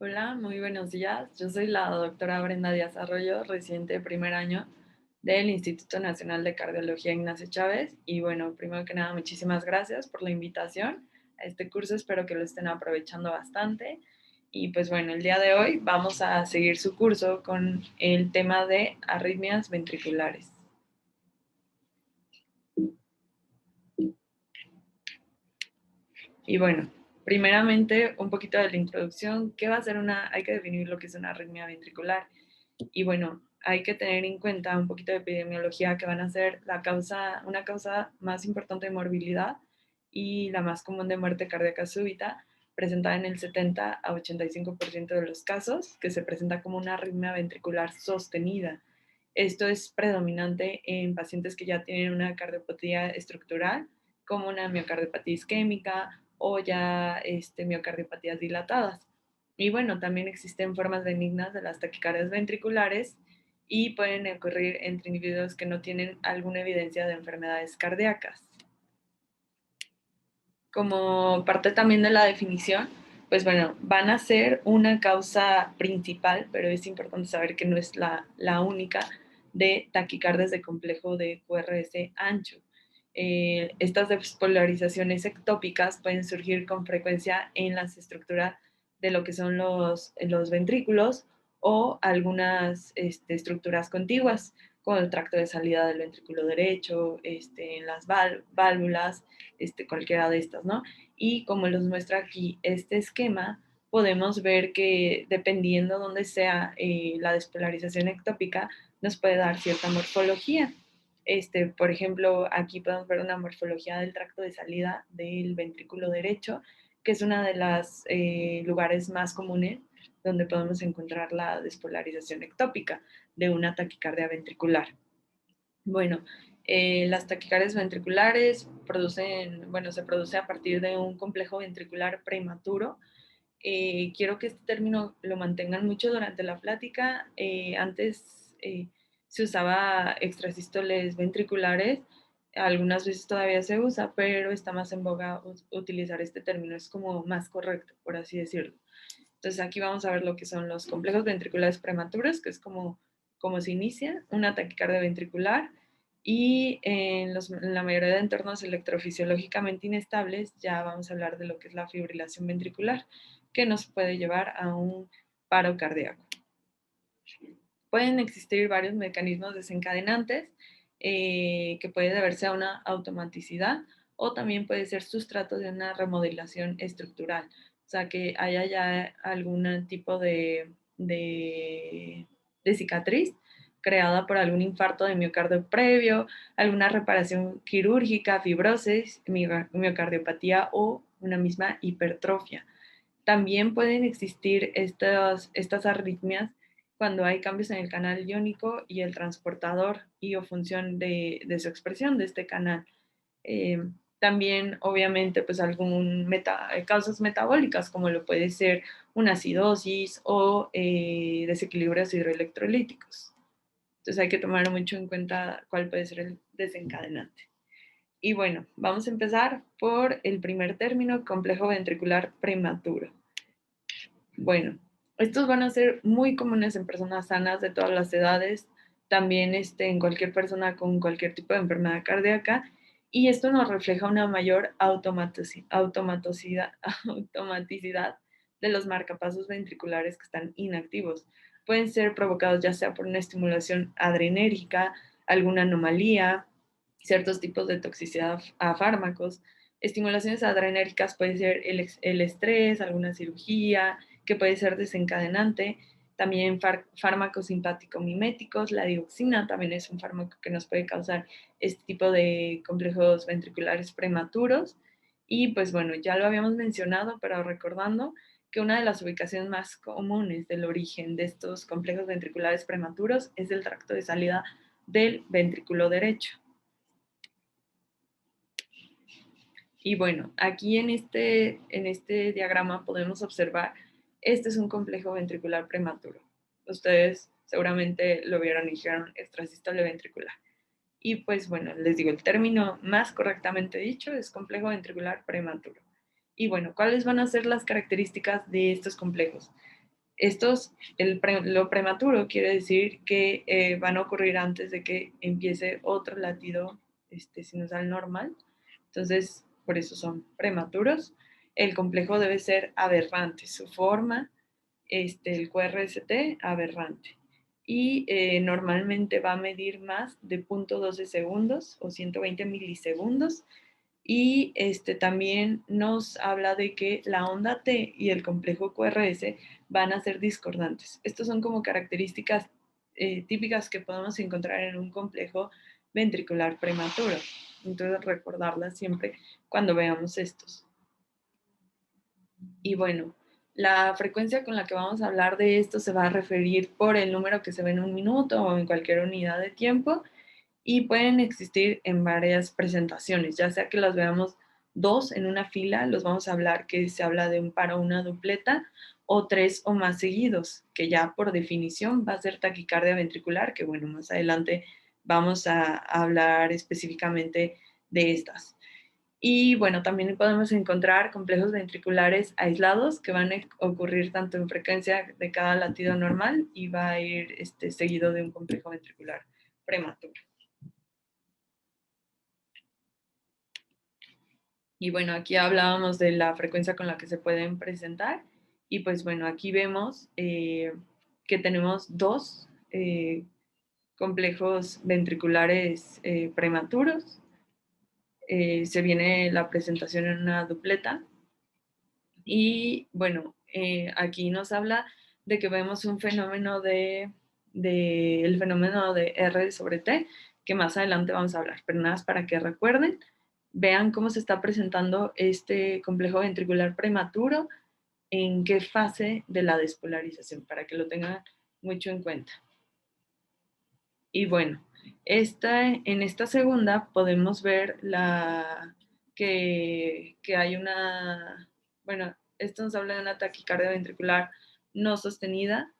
Hola, muy buenos días. Yo soy la doctora Brenda Díaz Arroyo, residente de primer año del Instituto Nacional de Cardiología Ignacio Chávez. Y bueno, primero que nada, muchísimas gracias por la invitación a este curso. Espero que lo estén aprovechando bastante. Y pues bueno, el día de hoy vamos a seguir su curso con el tema de arritmias ventriculares. Y bueno, primeramente un poquito de la introducción. ¿Qué va a ser hay que definir lo que es una arritmia ventricular? Y bueno, hay que tener en cuenta un poquito de epidemiología que van a ser una causa más importante de morbilidad y la más común de muerte cardíaca súbita, presentada en el 70 a 85% de los casos, que se presenta como una arritmia ventricular sostenida. Esto es predominante en pacientes que ya tienen una cardiopatía estructural, como una miocardiopatía isquémica o ya miocardiopatías dilatadas. Y bueno, también existen formas benignas de las taquicardias ventriculares y pueden ocurrir entre individuos que no tienen alguna evidencia de enfermedades cardíacas. Como parte también de la definición, pues bueno, van a ser una causa principal, pero es importante saber que no es la única de taquicardias de complejo de QRS ancho. Estas despolarizaciones ectópicas pueden surgir con frecuencia en las estructuras de lo que son los ventrículos o algunas estructuras contiguas, como el tracto de salida del ventrículo derecho, en las válvulas, cualquiera de estas, ¿no? Y como los muestra aquí este esquema, podemos ver que dependiendo dónde sea la despolarización ectópica, nos puede dar cierta morfología. Por ejemplo, aquí podemos ver una morfología del tracto de salida del ventrículo derecho, que es uno de los lugares más comunes donde podemos encontrar la despolarización ectópica de una taquicardia ventricular. Bueno, las taquicardias ventriculares se produce a partir de un complejo ventricular prematuro. Quiero que este término lo mantengan mucho durante la plática. Antes se usaba extrasístoles ventriculares, algunas veces todavía se usa, pero está más en boga utilizar este término, es como más correcto, por así decirlo. Entonces aquí vamos a ver lo que son los complejos ventriculares prematuros, que es como se inicia una taquicardia ventricular, y en la mayoría de entornos electrofisiológicamente inestables ya vamos a hablar de lo que es la fibrilación ventricular, que nos puede llevar a un paro cardíaco. Pueden existir varios mecanismos desencadenantes que puede deberse a una automaticidad o también puede ser sustrato de una remodelación estructural, o sea que haya ya algún tipo de cicatriz creada por algún infarto de miocardio previo, alguna reparación quirúrgica, fibrosis, miocardiopatía o una misma hipertrofia. También pueden existir estas arritmias cuando hay cambios en el canal iónico y el transportador y o función de su expresión de este canal. Eh, También, obviamente, pues causas metabólicas, como lo puede ser una acidosis o desequilibrios hidroelectrolíticos. Entonces hay que tomar mucho en cuenta cuál puede ser el desencadenante. Y bueno, vamos a empezar por el primer término, complejo ventricular prematuro. Bueno, estos van a ser muy comunes en personas sanas de todas las edades, también en cualquier persona con cualquier tipo de enfermedad cardíaca, y esto nos refleja una mayor automaticidad de los marcapasos ventriculares que están inactivos. Pueden ser provocados ya sea por una estimulación adrenérgica, alguna anomalía, ciertos tipos de toxicidad a fármacos. Estimulaciones adrenérgicas puede ser el estrés, alguna cirugía, que puede ser desencadenante. También fármacos simpático-miméticos, la dioxina también es un fármaco que nos puede causar este tipo de complejos ventriculares prematuros. Y pues bueno, ya lo habíamos mencionado, pero recordando que una de las ubicaciones más comunes del origen de estos complejos ventriculares prematuros es el tracto de salida del ventrículo derecho. Y bueno, aquí en este diagrama podemos observar, este es un complejo ventricular prematuro. Ustedes seguramente lo vieron y dijeron extrasístole ventricular. Y pues bueno, les digo, el término más correctamente dicho es complejo ventricular prematuro. Y bueno, ¿cuáles van a ser las características de estos complejos? lo prematuro quiere decir que van a ocurrir antes de que empiece otro latido sinusal normal. Entonces, por eso son prematuros. El complejo debe ser aberrante. Su forma, el QRST, aberrante. Y normalmente va a medir más de 0.12 segundos o 120 milisegundos. Y también nos habla de que la onda T y el complejo QRS van a ser discordantes. Estas son como características típicas que podemos encontrar en un complejo ventricular prematuro. Entonces, recordarlas siempre cuando veamos estos. Y bueno, la frecuencia con la que vamos a hablar de esto se va a referir por el número que se ve en un minuto o en cualquier unidad de tiempo, y pueden existir en varias presentaciones, ya sea que las veamos dos en una fila, los vamos a hablar que se habla de un par o una dupleta, o tres o más seguidos, que ya por definición va a ser taquicardia ventricular, que bueno, más adelante vamos a hablar específicamente de estas. Y bueno, también podemos encontrar complejos ventriculares aislados que van a ocurrir tanto en frecuencia de cada latido normal y va a ir seguido de un complejo ventricular prematuro. Y bueno, aquí hablábamos de la frecuencia con la que se pueden presentar. Y pues bueno, aquí vemos que tenemos dos complejos ventriculares prematuros. Se viene la presentación en una dupleta. Y bueno, aquí nos habla de que vemos un fenómeno el fenómeno de R sobre T, que más adelante vamos a hablar, pero nada más para que recuerden, vean cómo se está presentando este complejo ventricular prematuro, en qué fase de la despolarización, para que lo tengan mucho en cuenta. Y bueno, en esta segunda podemos ver que hay una, bueno, esto nos habla de una taquicardia ventricular no sostenida.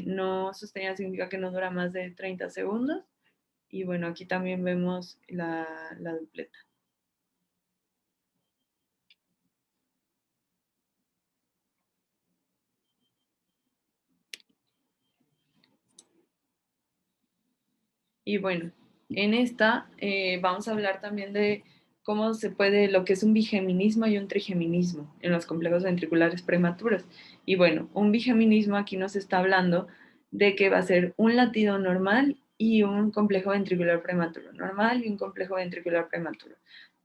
No sostenida significa que no dura más de 30 segundos. Y bueno, aquí también vemos la dupleta. Y bueno, en esta vamos a hablar también de cómo se puede, lo que es un bigeminismo y un trigeminismo en los complejos ventriculares prematuros. Y bueno, un bigeminismo aquí nos está hablando de que va a ser un latido normal y un complejo ventricular prematuro. Normal y un complejo ventricular prematuro.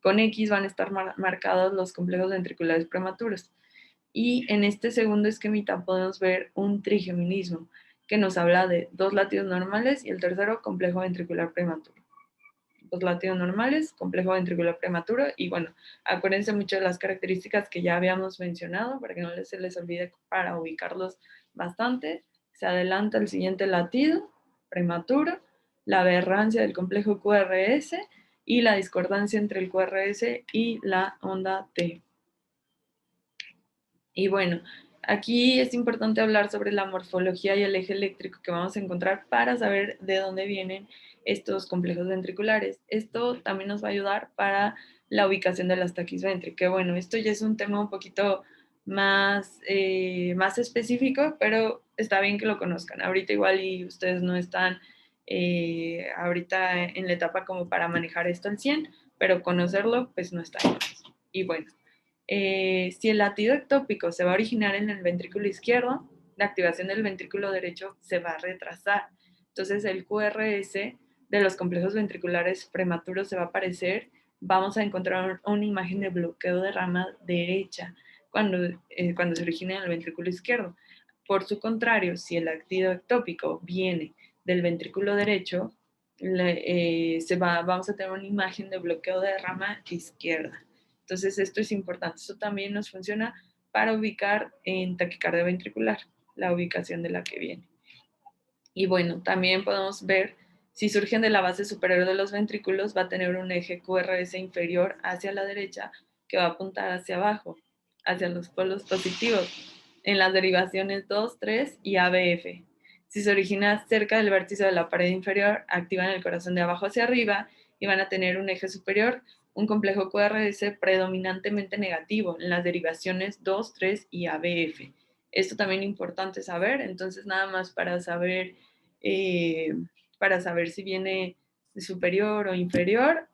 Con X van a estar marcados los complejos ventriculares prematuros. Y en este segundo esquemita podemos ver un trigeminismo, que nos habla de dos latidos normales y el tercero, complejo ventricular prematuro. Dos latidos normales, complejo ventricular prematuro, y bueno, acuérdense mucho de las características que ya habíamos mencionado para que no se les olvide, para ubicarlos bastante. Se adelanta el siguiente latido prematuro, la aberrancia del complejo QRS y la discordancia entre el QRS y la onda T. Y bueno, aquí es importante hablar sobre la morfología y el eje eléctrico que vamos a encontrar para saber de dónde vienen estos complejos ventriculares. Esto también nos va a ayudar para la ubicación de las taquis que bueno, esto ya es un tema un poquito más específico, pero está bien que lo conozcan. Ahorita igual y ustedes no están ahorita en la etapa como para manejar esto al 100, pero conocerlo pues no está bien. Y bueno, si el latido ectópico se va a originar en el ventrículo izquierdo, la activación del ventrículo derecho se va a retrasar. Entonces el QRS de los complejos ventriculares prematuros se va a aparecer. Vamos a encontrar una imagen de bloqueo de rama derecha cuando se origina en el ventrículo izquierdo. Por su contrario, si el latido ectópico viene del ventrículo derecho, vamos a tener una imagen de bloqueo de rama izquierda. Entonces, esto es importante. Esto también nos funciona para ubicar en taquicardia ventricular, la ubicación de la que viene. Y bueno, también podemos ver, si surgen de la base superior de los ventrículos, va a tener un eje QRS inferior hacia la derecha que va a apuntar hacia abajo, hacia los polos positivos, en las derivaciones 2, 3 y ABF. Si se origina cerca del vértice de la pared inferior, activan el corazón de abajo hacia arriba y van a tener un eje superior, un complejo QRS predominantemente negativo en las derivaciones 2, 3 y ABF. Esto también es importante saber, entonces nada más para saber si viene de superior o inferior,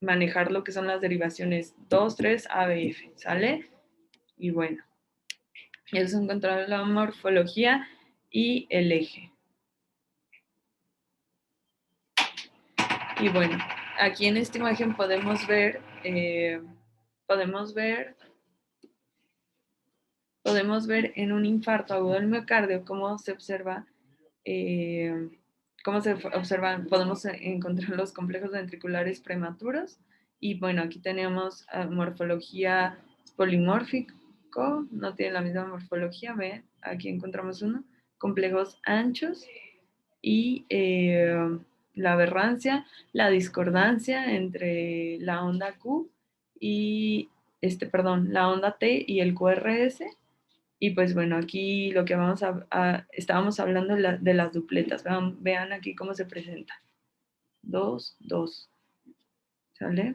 manejar lo que son las derivaciones 2, 3, A, B, F, ¿sale? Y bueno, eso es encontrar la morfología y el eje. Y bueno, aquí en esta imagen podemos ver en un infarto agudo del miocardio cómo se observa, podemos encontrar los complejos ventriculares prematuros. Y bueno, aquí tenemos morfología polimórfico, no tiene la misma morfología, ven, aquí encontramos uno, complejos anchos y la aberrancia, la discordancia entre la onda Q y, la onda T y el QRS. Y pues bueno, aquí lo que estábamos hablando de las dupletas. Vean aquí cómo se presenta. 2, 2. ¿Sale?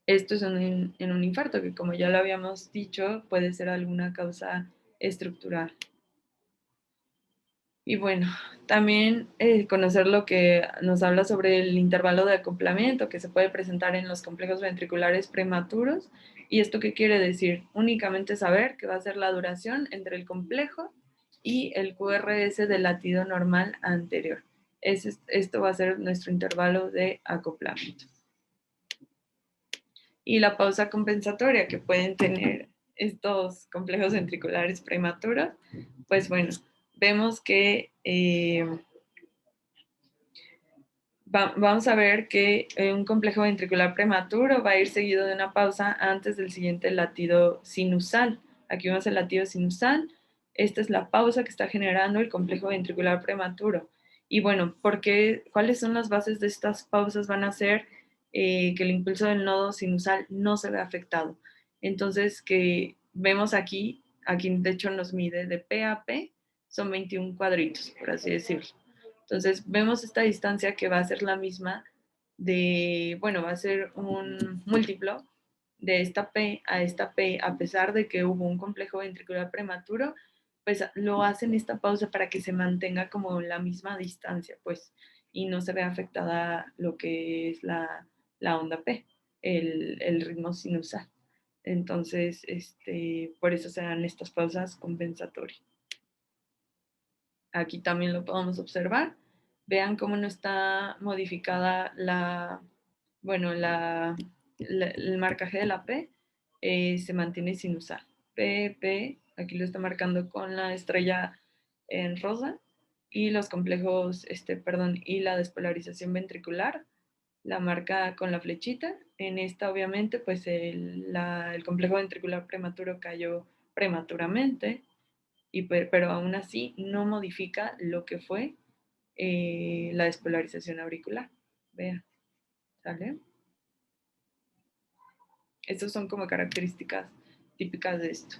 Esto es en un infarto, que como ya lo habíamos dicho, puede ser alguna causa estructural. Y bueno, también conocer lo que nos habla sobre el intervalo de acoplamiento que se puede presentar en los complejos ventriculares prematuros. ¿Y esto qué quiere decir? Únicamente saber que va a ser la duración entre el complejo y el QRS del latido normal anterior. Esto va a ser nuestro intervalo de acoplamiento. Y la pausa compensatoria que pueden tener estos complejos ventriculares prematuros, pues bueno, vemos que vamos a ver que un complejo ventricular prematuro va a ir seguido de una pausa antes del siguiente latido sinusal. Aquí vemos el latido sinusal. Esta es la pausa que está generando el complejo ventricular prematuro. Y bueno, ¿cuáles son las bases de estas pausas? Van a ser que el impulso del nodo sinusal no se ve afectado. Entonces, que vemos aquí de hecho nos mide de P a P, son 21 cuadritos, por así decirlo. Entonces, vemos esta distancia que va a ser la misma va a ser un múltiplo de esta P, a pesar de que hubo un complejo ventricular prematuro, pues lo hacen esta pausa para que se mantenga como la misma distancia, pues, y no se vea afectada lo que es la onda P, el ritmo sinusal. Entonces, por eso se dan estas pausas compensatorias. Aquí también lo podemos observar. Vean cómo no está modificada el marcaje de la P, se mantiene sinusal. P, aquí lo está marcando con la estrella en rosa, y los complejos, y la despolarización ventricular, la marca con la flechita. En esta, obviamente, pues el complejo ventricular prematuro cayó prematuramente, pero aún así no modifica lo que fue la despolarización auricular. Vean, ¿sale? Estas son como características típicas de esto.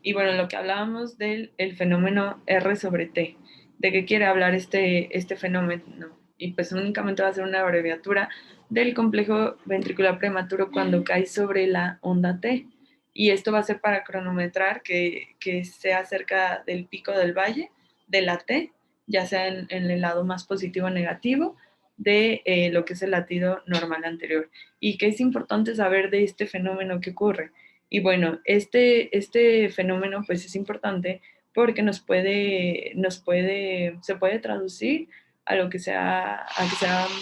Y bueno, lo que hablábamos del fenómeno R sobre T, ¿de qué quiere hablar este fenómeno? Y pues únicamente va a ser una abreviatura del complejo ventricular prematuro cuando cae sobre la onda T. Y esto va a ser para cronometrar que sea cerca del pico del valle de la T, ya sea en el lado más positivo o negativo de lo que es el latido normal anterior. ¿Y qué es importante saber de este fenómeno que ocurre? Y bueno, este fenómeno pues es importante porque se puede traducir a lo que sea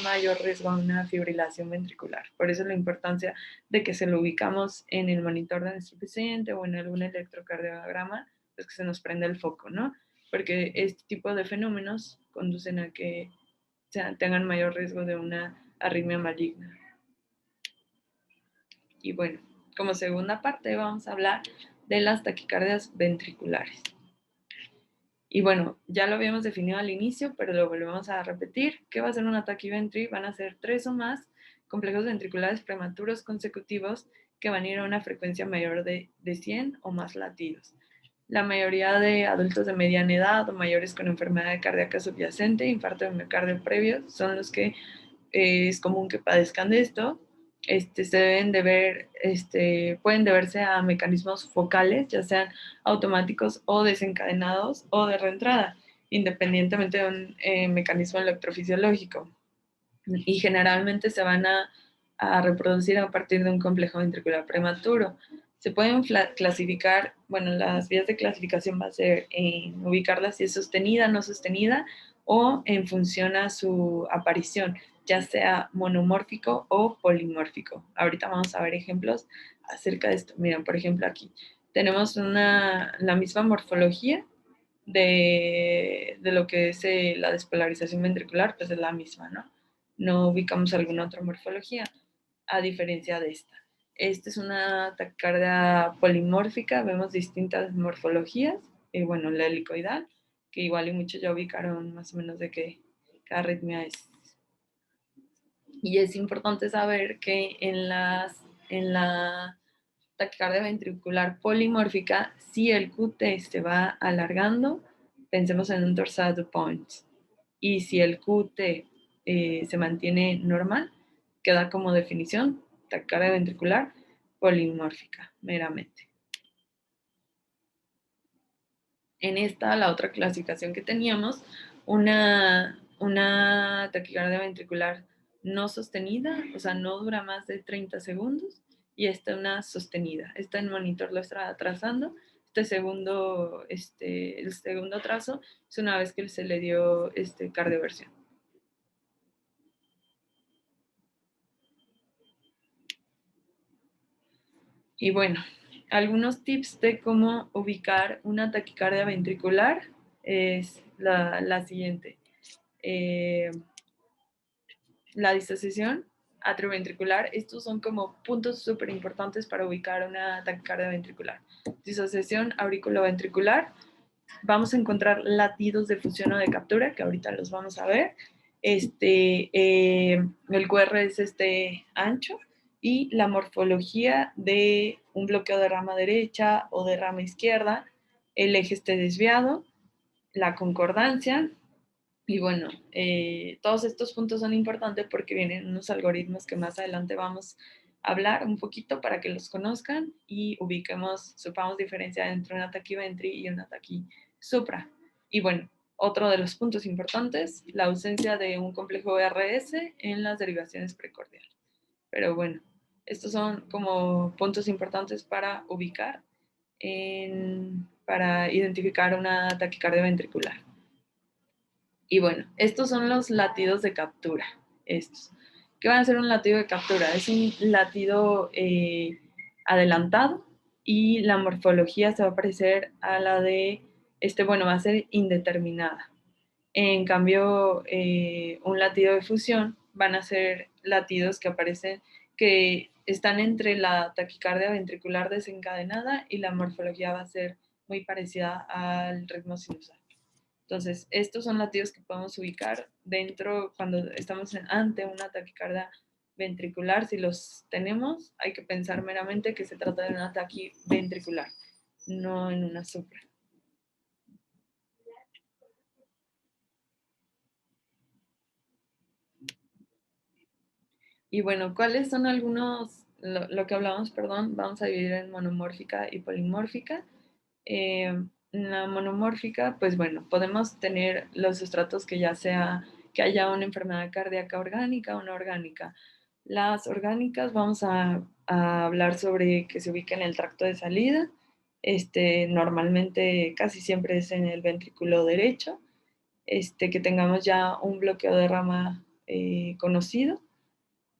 mayor riesgo a una fibrilación ventricular. Por eso la importancia de que se lo ubicamos en el monitor de nuestro paciente o en algún electrocardiograma, pues que se nos prenda el foco, ¿no? Porque este tipo de fenómenos conducen a que tengan mayor riesgo de una arritmia maligna. Y bueno, como segunda parte vamos a hablar de las taquicardias ventriculares. Y bueno, ya lo habíamos definido al inicio, pero lo volvemos a repetir. ¿Qué va a ser una taquiventri? Van a ser 3 o más complejos ventriculares prematuros consecutivos que van a ir a una frecuencia mayor de 100 o más latidos. La mayoría de adultos de mediana edad o mayores con enfermedad cardíaca subyacente, infarto de miocardio previo, son los que es común que padezcan de esto. se deben de ver, pueden deberse a mecanismos focales, ya sean automáticos o desencadenados o de reentrada, independientemente de un mecanismo electrofisiológico. Y generalmente se van a reproducir a partir de un complejo ventricular prematuro. Se pueden clasificar, bueno, las vías de clasificación va a ser en ubicarla si es sostenida, no sostenida, o en función a su aparición, ya sea monomórfico o polimórfico. Ahorita vamos a ver ejemplos acerca de esto. Miren, por ejemplo, aquí tenemos la misma morfología de lo que es la despolarización ventricular, pues es la misma, ¿no? No ubicamos alguna otra morfología, a diferencia de esta. Esta es una taquicardia polimórfica, vemos distintas morfologías, bueno, la helicoidal, que igual y muchos ya ubicaron más o menos de qué arritmia es. Y es importante saber que en la taquicardia ventricular polimórfica, si el QT se va alargando, pensemos en un dorsal de points. Y si el QT se mantiene normal, queda como definición taquicardia ventricular polimórfica, meramente. En esta, la otra clasificación que teníamos, una taquicardia ventricular no sostenida, o sea, no dura más de 30 segundos, y esta una sostenida. Esta en monitor lo está trazando. El segundo trazo es una vez que se le dio cardioversión. Y bueno, algunos tips de cómo ubicar una taquicardia ventricular es la siguiente. La disociación atrioventricular, estos son como puntos súper importantes para ubicar una taquicardia ventricular. Disociación auriculoventricular, vamos a encontrar latidos de fusión o de captura, que ahorita los vamos a ver. El QR es ancho, y la morfología de un bloqueo de rama derecha o de rama izquierda, el eje esté desviado, la concordancia. Y bueno, todos estos puntos son importantes porque vienen unos algoritmos que más adelante vamos a hablar un poquito para que los conozcan y ubiquemos, sepamos diferenciar entre una taquiventri y una taquisupra. Y bueno, otro de los puntos importantes, la ausencia de un complejo RS en las derivaciones precordiales. Pero bueno, estos son como puntos importantes para ubicar, para identificar una taquicardia ventricular. Y bueno, estos son los latidos de captura. Estos. ¿Qué van a ser un latido de captura? Es un latido adelantado, y la morfología se va a parecer a la de, bueno, va a ser indeterminada. En cambio, un latido de fusión van a ser latidos que aparecen, que están entre la taquicardia ventricular desencadenada, y la morfología va a ser muy parecida al ritmo sinusal. Entonces, estos son latidos que podemos ubicar dentro cuando estamos ante una taquicardia ventricular. Si los tenemos, hay que pensar meramente que se trata de un ataque ventricular, no en una supra. Y bueno, ¿cuáles son algunos, lo que hablamos, perdón, vamos a dividir en monomórfica y polimórfica? La monomórfica, pues bueno, podemos tener los estratos que ya sea que haya una enfermedad cardíaca orgánica o no orgánica. Las orgánicas vamos a hablar sobre que se ubica en el tracto de salida. Normalmente casi siempre es en el ventrículo derecho. Que tengamos ya un bloqueo de rama conocido.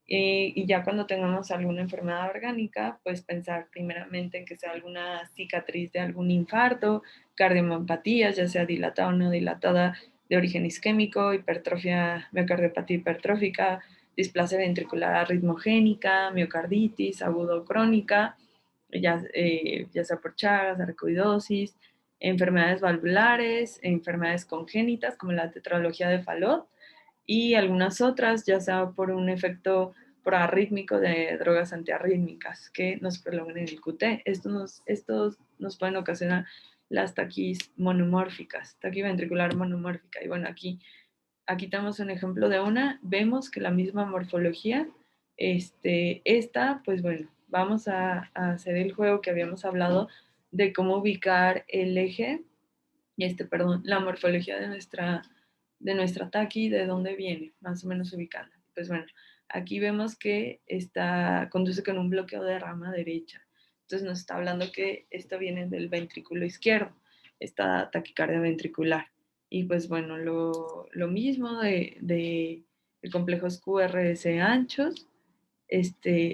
Y ya cuando tengamos alguna enfermedad orgánica, pues pensar primeramente en que sea alguna cicatriz de algún infarto, cardiomiopatía, ya sea dilatada o no dilatada, de origen isquémico, hipertrofia, miocardiopatía hipertrófica, displasia ventricular arritmogénica, miocarditis agudo crónica, ya sea por Chagas, sarcoidosis, enfermedades valvulares, enfermedades congénitas como la tetralogía de Fallot, y algunas otras, ya sea por un efecto proarrítmico de drogas antiarrítmicas que nos prolongan en el QT. Estos nos pueden ocasionar las taquis monomórficas, taquiventricular monomórfica. Y bueno, aquí tenemos un ejemplo de una. Vemos que la misma morfología Esta, pues bueno, vamos a hacer el juego que habíamos hablado de cómo ubicar el eje, perdón, la morfología de nuestra taqui, de dónde viene, más o menos ubicando. Pues bueno, aquí vemos que conduce con un bloqueo de rama derecha. Entonces nos está hablando que esto viene del ventrículo izquierdo, esta taquicardia ventricular. Y pues bueno, lo mismo de el complejos QRS anchos,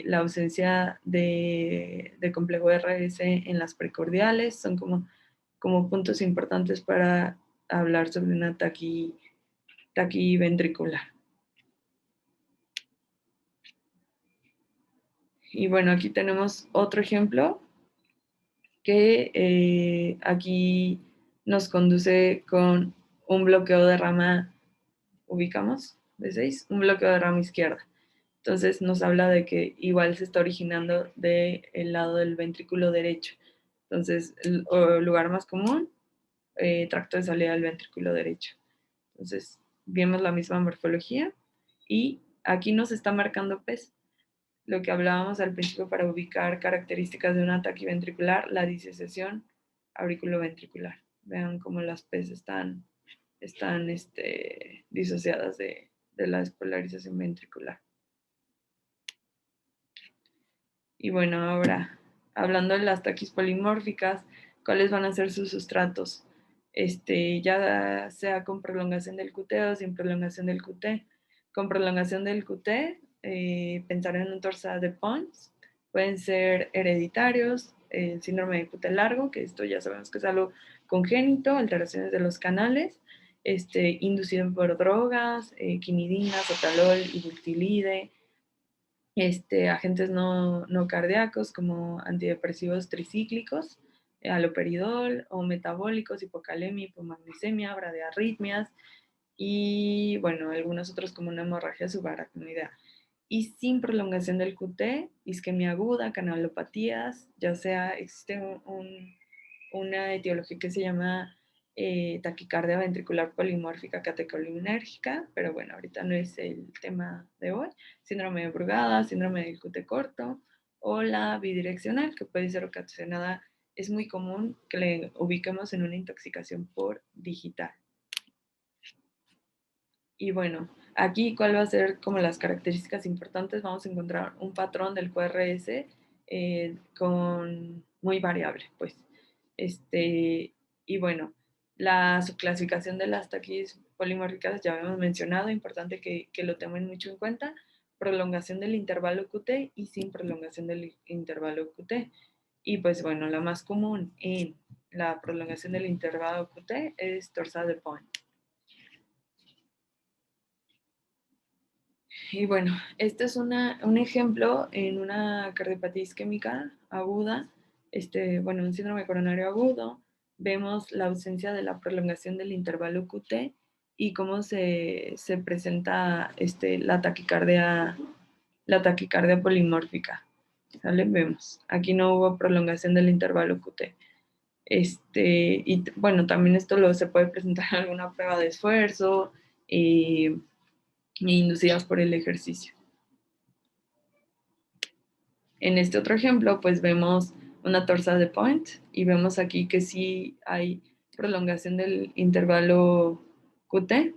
la ausencia de complejo RS en las precordiales, son como puntos importantes para hablar sobre una taquiventricular. Y bueno, aquí tenemos otro ejemplo que aquí nos conduce con un bloqueo de rama, ubicamos, de 6, un bloqueo de rama izquierda. Entonces nos habla de que igual se está originando del lado del ventrículo derecho. Entonces, el lugar más común, tracto de salida del ventrículo derecho. Entonces, vemos la misma morfología y aquí nos está marcando PES, lo que hablábamos al principio para ubicar características de un ataque ventricular, la disociación auriculoventricular. Vean cómo las PES están disociadas de la despolarización ventricular. Y bueno, ahora, hablando de las taquis polimórficas, ¿cuáles van a ser sus sustratos? Ya sea con prolongación del QT o sin prolongación del QT. Con prolongación del QT, pensar en un torsade de Pons, pueden ser hereditarios, el síndrome de QT largo, que esto ya sabemos que es algo congénito, alteraciones de los canales, inducido por drogas, quinidina, sotalol y butilide, agentes no cardíacos como antidepresivos tricíclicos, haloperidol, o metabólicos, hipocalemia, hipomagnesemia, bradiarritmias, y bueno, algunos otros como una hemorragia subaracnoidea. Y sin prolongación del QT, isquemia aguda, canalopatías, ya sea existe una etiología que se llama taquicardia ventricular polimórfica catecolinérgica, pero bueno, ahorita no es el tema de hoy. Síndrome de Brugada, síndrome del QT corto o la bidireccional, que puede ser ocasionada, es muy común que le ubiquemos en una intoxicación por digital. Y bueno, aquí cuál va a ser como las características importantes, vamos a encontrar un patrón del QRS con muy variable, pues. Y bueno, la subclasificación de las taquis polimórficas ya habíamos mencionado, importante que lo tomen mucho en cuenta, prolongación del intervalo QT y sin prolongación del intervalo QT. Y pues bueno, la más común en la prolongación del intervalo QT es torsade de Pons. Y bueno, este es un ejemplo en una cardiopatía isquémica aguda, bueno, un síndrome coronario agudo. Vemos la ausencia de la prolongación del intervalo QT y cómo se presenta la taquicardia polimórfica. ¿Sale? Vemos, aquí no hubo prolongación del intervalo QT. Y bueno, también esto se puede presentar en alguna prueba de esfuerzo inducidas por el ejercicio. En este otro ejemplo, pues vemos una torsade de Pons y vemos aquí que sí hay prolongación del intervalo QT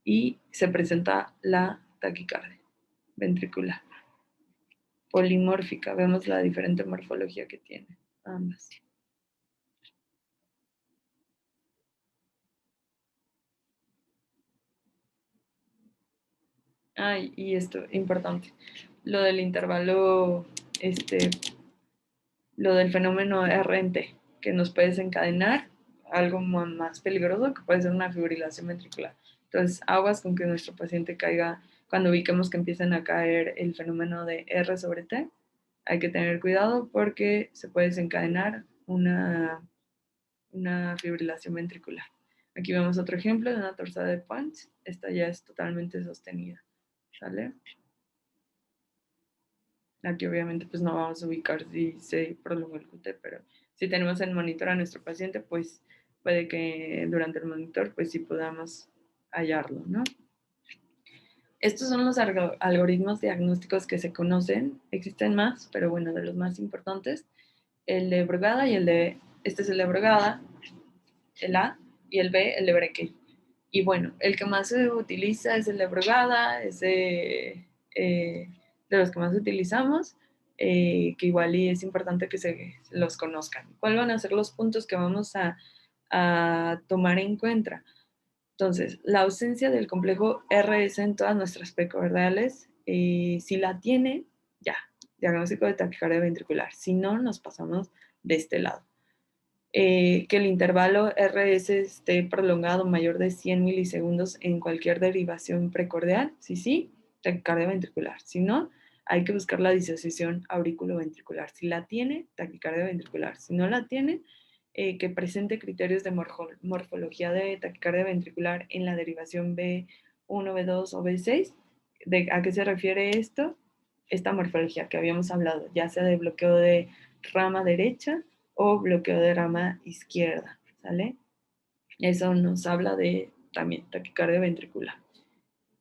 y se presenta la taquicardia ventricular polimórfica. Vemos la diferente morfología que tiene ambas. Y esto, importante, lo del intervalo, lo del fenómeno RNT, que nos puede desencadenar algo más peligroso, que puede ser una fibrilación ventricular. Entonces, aguas con que nuestro paciente caiga, cuando ubiquemos que empiezan a caer el fenómeno de R sobre T, hay que tener cuidado porque se puede desencadenar una fibrilación ventricular. Aquí vemos otro ejemplo de una torsade de Pons. Esta ya es totalmente sostenida. ¿Sale? Aquí obviamente pues no vamos a ubicar si se prolongó el QT, pero si tenemos el monitor a nuestro paciente, pues puede que durante el monitor pues sí podamos hallarlo, ¿no? Estos son los algoritmos diagnósticos que se conocen. Existen más, pero bueno, de los más importantes, el de Brugada y este es el de Brugada, el A, y el B, el de Brekey. Y bueno, el que más se utiliza es el de Brugada, es de los que más utilizamos, que igual y es importante que se los conozcan. ¿Cuáles van a ser los puntos que vamos a tomar en cuenta? Entonces, la ausencia del complejo RS en todas nuestras precordiales, si la tiene, ya, diagnóstico de taquicardia ventricular. Si no, nos pasamos de este lado. Que el intervalo RS esté prolongado mayor de 100 milisegundos en cualquier derivación precordial. Si sí, taquicardia ventricular. Si no, hay que buscar la disociación auriculoventricular. Si la tiene, taquicardia ventricular. Si no la tiene, que presente criterios de morfología de taquicardia ventricular en la derivación B1, B2 o B6. ¿A qué se refiere esto? Esta morfología que habíamos hablado, ya sea de bloqueo de rama derecha o bloqueo de rama izquierda, ¿sale? Eso nos habla de también taquicardia ventricular.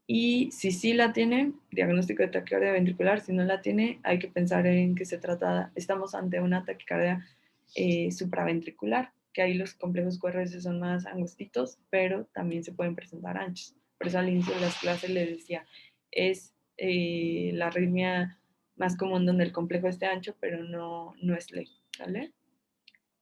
Y si sí la tiene, diagnóstico de taquicardia ventricular. Si no la tiene, hay que pensar en que estamos ante una taquicardia supraventricular, que ahí los complejos QRS son más angostitos, pero también se pueden presentar anchos. Por eso al inicio de las clases les decía, es la arritmia más común donde el complejo esté ancho, pero no es ley, ¿vale?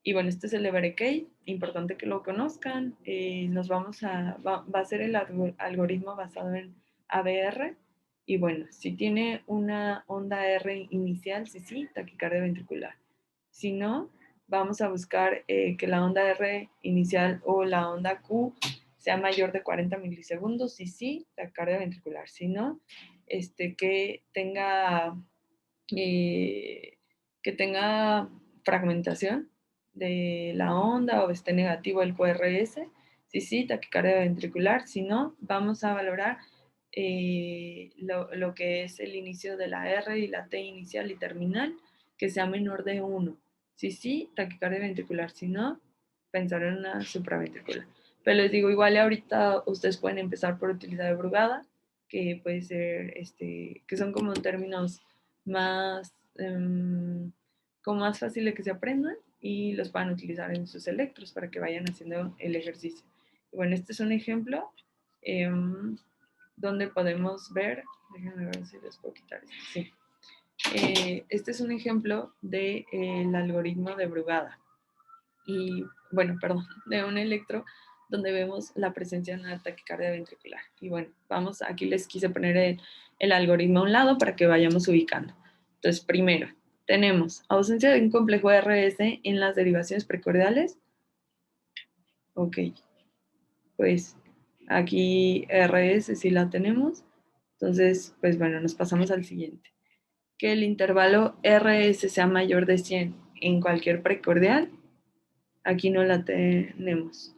Y bueno, este es el de Berekei, importante que lo conozcan. Va a ser el algoritmo basado en ABR. Y bueno, si tiene una onda R inicial, sí, taquicardia ventricular. Si no, vamos a buscar que la onda R inicial o la onda Q sea mayor de 40 milisegundos, sí, taquicardia ventricular. Si no, que tenga eh, fragmentación de la onda o esté negativo el QRS. Sí, taquicardia ventricular. Si no, vamos a valorar lo que es el inicio de la R y la T inicial y terminal, que sea menor de 1. Sí, taquicardia ventricular. Si no, pensar en una supraventricular. Pero les digo, igual ahorita ustedes pueden empezar por utilizar Brugada, que puede ser, que son como términos más, como más fácil de que se aprendan y los puedan utilizar en sus electros para que vayan haciendo el ejercicio. Y bueno, este es un ejemplo donde podemos ver, déjenme ver si les puedo quitar esto, sí. Este es un ejemplo del algoritmo de Brugada. Y bueno, perdón, de un electro donde vemos la presencia de una taquicardia ventricular. Y bueno, aquí les quise poner el algoritmo a un lado para que vayamos ubicando. Entonces, primero, tenemos ausencia de un complejo RS en las derivaciones precordiales. Ok, pues aquí RS sí la tenemos. Entonces, pues bueno, nos pasamos al siguiente. Que el intervalo RS sea mayor de 100 en cualquier precordial. Aquí no la tenemos.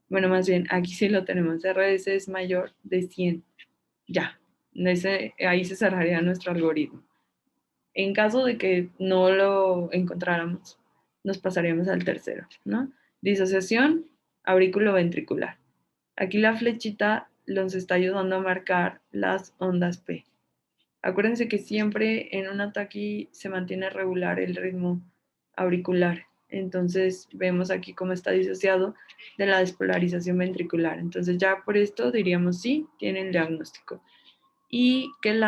Bueno, más bien, aquí sí lo tenemos. RS es mayor de 100. Ya. Ahí se cerraría nuestro algoritmo. En caso de que no lo encontráramos, nos pasaríamos al tercero, ¿no? Disociación auriculoventricular. Aquí la flechita nos está ayudando a marcar las ondas P. Acuérdense que siempre en un ataque se mantiene regular el ritmo auricular. Entonces vemos aquí cómo está disociado de la despolarización ventricular. Entonces ya por esto diríamos sí, tiene el diagnóstico. Y que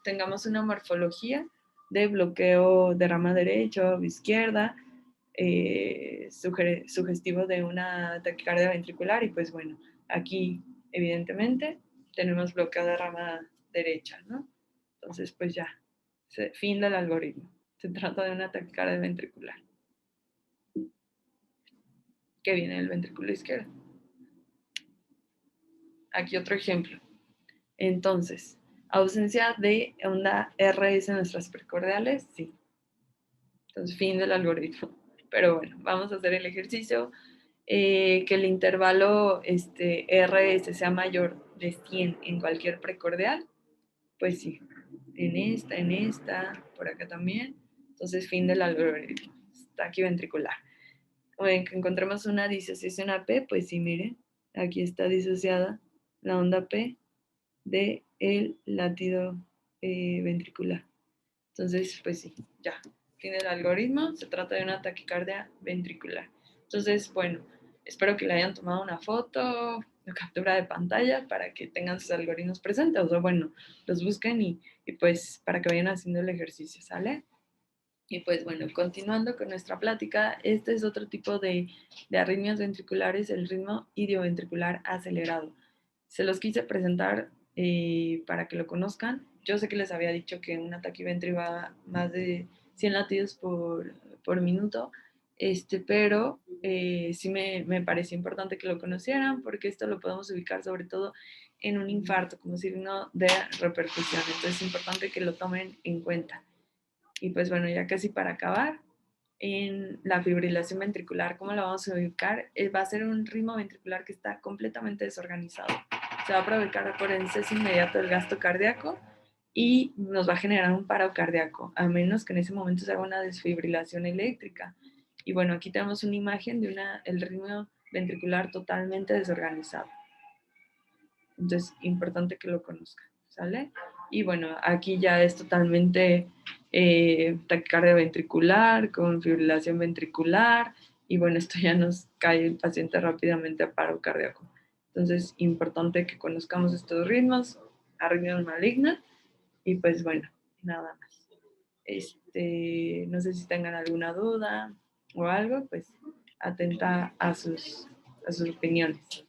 tengamos una morfología de bloqueo de rama derecha o izquierda, sugestivo de una taquicardia ventricular. Y pues bueno, aquí evidentemente tenemos bloqueo de rama derecha, ¿no? Entonces pues ya, fin del algoritmo. Se trata de una taquicardia ventricular que viene del ventrículo izquierdo. Aquí otro ejemplo. Entonces, ausencia de onda RS en nuestras precordiales, sí. Entonces, fin del algoritmo. Pero bueno, vamos a hacer el ejercicio. Que el intervalo RS sea mayor de 100 en cualquier precordial, pues sí. En esta, por acá también. Entonces, fin del algoritmo. Está aquí ventricular. O en que encontremos una disociación AP, pues sí, miren, aquí está disociada la onda P del latido ventricular. Entonces, pues sí, ya, tiene el algoritmo, se trata de una taquicardia ventricular. Entonces, bueno, espero que le hayan tomado una foto, una captura de pantalla para que tengan sus algoritmos presentes, o bueno, los busquen y pues para que vayan haciendo el ejercicio, ¿sale? Y pues bueno, continuando con nuestra plática, este es otro tipo de arritmias ventriculares, el ritmo idioventricular acelerado. Se los quise presentar para que lo conozcan. Yo sé que les había dicho que un ataque ventri va más de 100 latidos por minuto, pero sí me pareció importante que lo conocieran porque esto lo podemos ubicar sobre todo en un infarto como signo de repercusión. Entonces es importante que lo tomen en cuenta. Y pues bueno, ya casi para acabar, en la fibrilación ventricular, ¿cómo la vamos a ubicar? Va a ser un ritmo ventricular que está completamente desorganizado. Se va a provocar por el cese inmediato del gasto cardíaco y nos va a generar un paro cardíaco, a menos que en ese momento se haga una desfibrilación eléctrica. Y bueno, aquí tenemos una imagen de el ritmo ventricular totalmente desorganizado. Entonces, importante que lo conozcan, ¿sale? Y bueno, aquí ya es totalmente taquicardia ventricular, con fibrilación ventricular, y bueno, esto ya nos cae el paciente rápidamente a paro cardíaco. Entonces, importante que conozcamos estos ritmos, arritmias malignas, y pues bueno, nada más. No sé si tengan alguna duda o algo, pues atenta a sus opiniones.